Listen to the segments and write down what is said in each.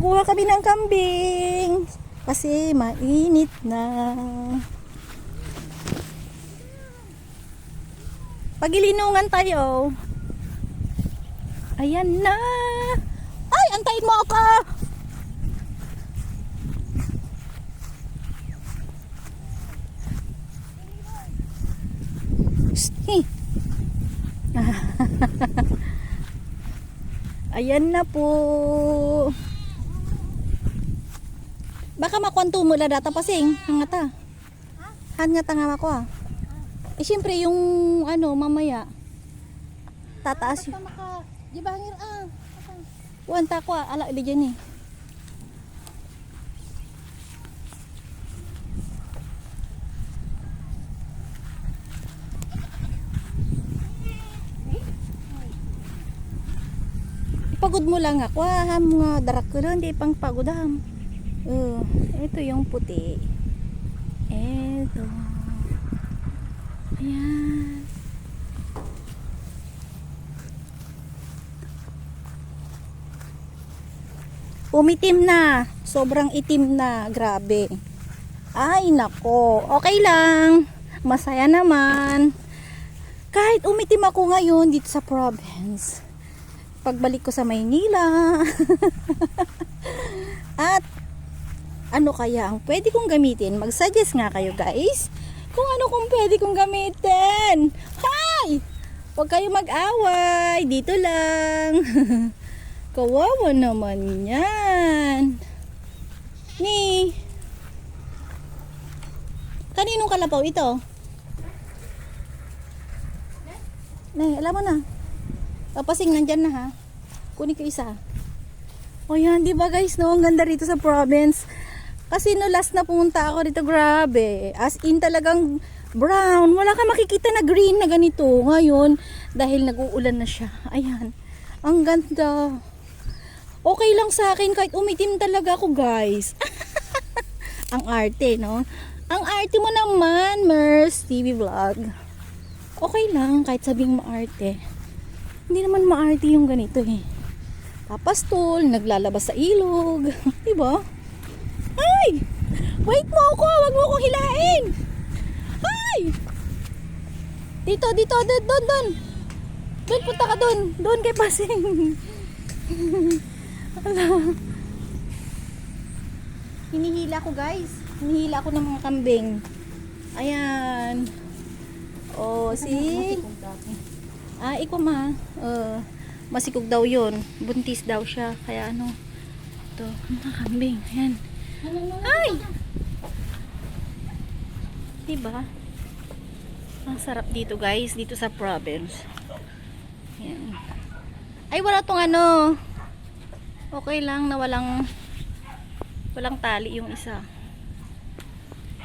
Kukuha kami ng kambing kasi mainit na. Pagilinungan tayo. Ayan na. Ay, antayin mo ako. Hey. Ayan na po. Baka makwanto mo la data pasing. Hangata. Hangata nga ako ah. Eh syempre yung ano mamaya. Tataas yung. Di bangir ah. Wanta ko ah. Ala di dyan eh. Pagod mo lang ako ham nga darak ko doon di pang pagod ham. Ito yung puti. Ito. Ayan. Umitim na. Sobrang itim na. Grabe. Ay nako. Okay lang. Masaya naman. Kahit umitim ako ngayon dito sa province. Pagbalik ko sa Maynila. At ano kaya ang pwede kong gamitin? Mag-suggest nga kayo guys. Kung ano kung pwede kong gamitin. Hi! Huwag kayo mag-away. Dito lang. Kawawa naman yan. Ni. Kaninong kalabaw ito? Nay, alam mo na. Pasing nandyan na ha. Kunin ko isa. O yan, di ba guys, no? Ang ganda rito sa province. Kasi no, last na pumunta ako dito, grabe. As in talagang brown. Wala ka makikita na green na ganito. Ngayon, dahil nag-uulan na siya. Ayan. Ang ganda. Okay lang sa akin kahit umitim talaga ako, guys. Ang arte, no? Ang arte mo naman, Mers TV Vlog. Okay lang kahit sabing maarte. Hindi naman maarte yung ganito eh. Papastol, naglalabas sa ilog. Diba? Ay! Wait mo ako! Wag mo akong hilain! Ay! Dito, doon. Doon, punta ka doon. Doon kay Pasing. Ala. Hinihila ko guys. Hinihila ko ng mga kambing. Ayan. Oh, see? Ikaw ma. Masikog daw yun. Buntis daw siya. Kaya ano. Ito, mga kambing. Ayan. Ay! Diba? Ang sarap dito guys. Dito sa province. Ayan. Ay, wala tong ano. Okay lang na walang tali yung isa.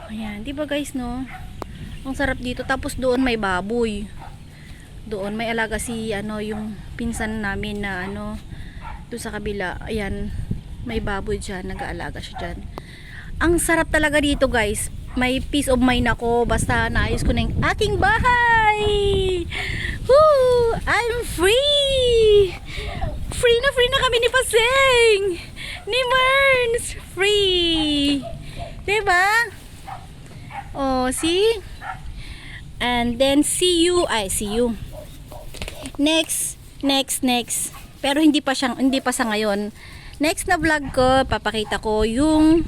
Ayan. Diba guys, no? Ang sarap dito. Tapos doon may baboy. Doon may alaga si ano yung pinsan namin na ano doon sa kabila. Ayan. May baboy dyan, nag-aalaga siya dyan. Ang sarap talaga dito guys. May peace of mind ako. Basta naayos ko na yung aking bahay. Woo! I'm free! Free na kami ni Paseng! Ni Merns! Free! Diba? Oh, see? And then see you. Next. Pero hindi pa sa ngayon. Next na vlog ko, papakita ko yung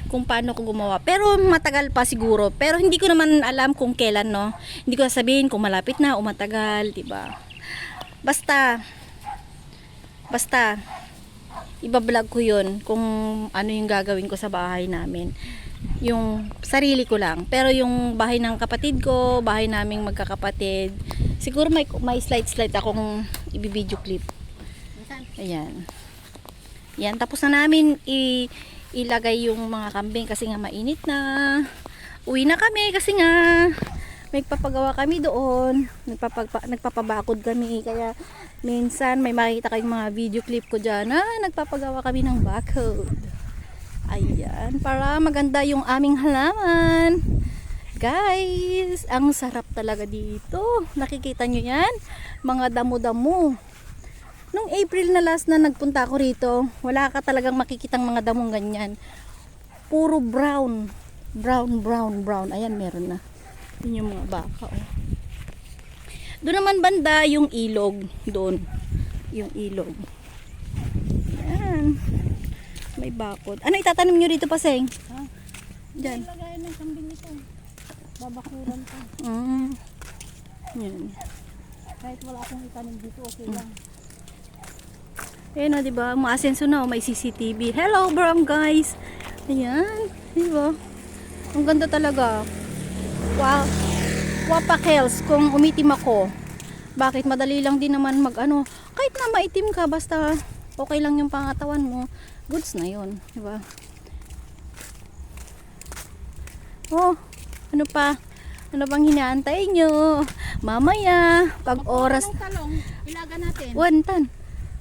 kung paano ko gumawa. Pero matagal pa siguro. Pero hindi ko naman alam kung kailan, no? Hindi ko sabihin kung malapit na o matagal, diba? Basta iba-vlog ko yun kung ano yung gagawin ko sa bahay namin. Yung sarili ko lang. Pero yung bahay ng kapatid ko, bahay naming magkakapatid, siguro may slide akong i-video clip. Ayan. Yan, tapos na namin ilagay yung mga kambing kasi nga mainit na. Uwi na kami kasi nga nagpapagawa kami doon. Nagpapabakod kami. Kaya minsan may makikita kayong mga video clip ko dyan na nagpapagawa kami ng bakod. Ayan, para maganda yung aming halaman. Guys, ang sarap talaga dito. Nakikita nyo yan? Mga damo-damo. Nung April na last na nagpunta ako rito, wala ka talagang makikitang mga damong ganyan. Puro brown. Brown. Ayan, meron na. Yun yung mga baka, oh. Doon naman banda yung ilog. Doon. Yung ilog. Ayan. May bakod. Ano itatanim nyo dito, Paseng? Ha? Diyan. Lagayan ng kambing ito. Babakuran ko. Yan. Kahit wala akong itanim dito, okay lang. Ayan o, diba? Umaasenso na o, may CCTV. Hello, Bram, guys! Ayan, diba? Ang ganda talaga. Wow. Wapakels, kung umitim ako. Bakit? Madali lang din naman mag-ano. Kahit na maitim ka, basta okay lang yung pangatawan mo. Goods na yun, diba? Oh, ano pa? Ano bang hinaantay nyo? Mamaya, pag oras... Talong, ilaga natin. Wantan.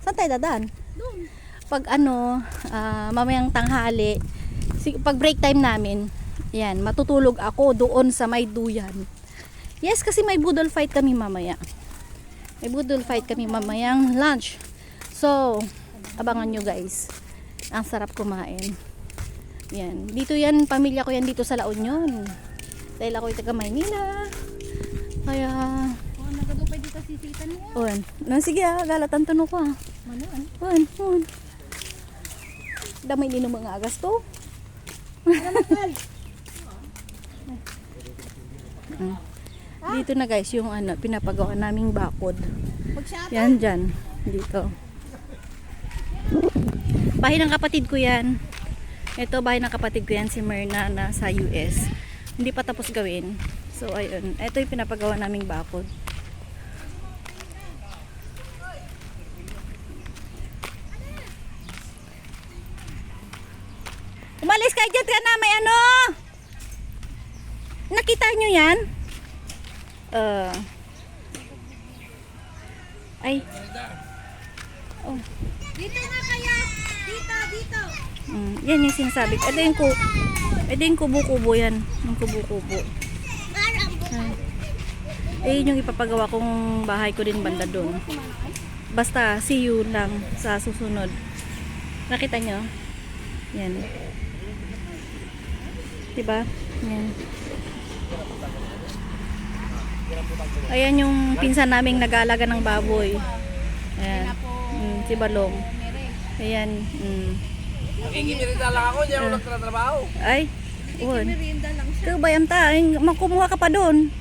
Saan tayo dadaan? Doon. Pag ano, mamayang tanghali, pag break time namin, yan, matutulog ako doon sa may duyan. Yes, kasi may budol fight kami mamaya. May budol fight kami mamayang lunch. So, abangan nyo guys. Ang sarap kumain. Yan. Dito yan, pamilya ko yan dito sa La Union. Dahil ako taga Maynila. Kaya, Oh, nagadupay dito sisitan niya. on. Sige galatan tanong ko ah. Manuan. On. Damay din ng mga agas to. Dito na guys yung ano, pinapagawa naming bakod. Magsiyata. Yan dyan. Dito. Bahay ng kapatid ko yan. Ito bahay ng kapatid ko yan, si Myrna na sa US. Hindi pa tapos gawin. So ayun, ito yung pinapagawa naming bakod. Umalis kayo dyan ka na, may ano? Nakita nyo yan? Ay. Oh. Dito na kaya. Dito. Yan yung sinasabi. Ito yung kubo-kubo yan. Yung kubo-kubo. Yun yung ipapagawa kong bahay ko din banda doon. Basta, see you lang sa susunod. Nakita nyo? Yan. Diba? Yan. Ayan yung pinsan naming nag-aalaga ng baboy. Ayan. Si Balong. Ayan. Nakikimirita lang ako, hindi ako nagtatrabaho. Ay. Uwan. Merienda lang siya. Ito ba yung makumuha ka pa doon?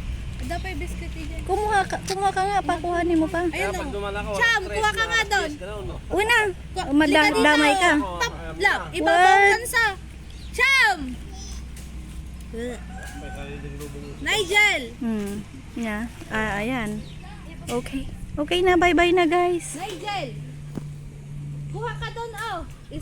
Dapay biscuit dyan. Kumuha ka nga, pakuhanin mo pa. Kaya pag duman ako, Cham, kuha ka nga doon. Uwi na. Damay ka. Lang, ibabaw sa. Cham! Nigel! Yeah. Ayan. Okay. Okay na, bye-bye na guys. Nigel! Kuha ka doon, oh.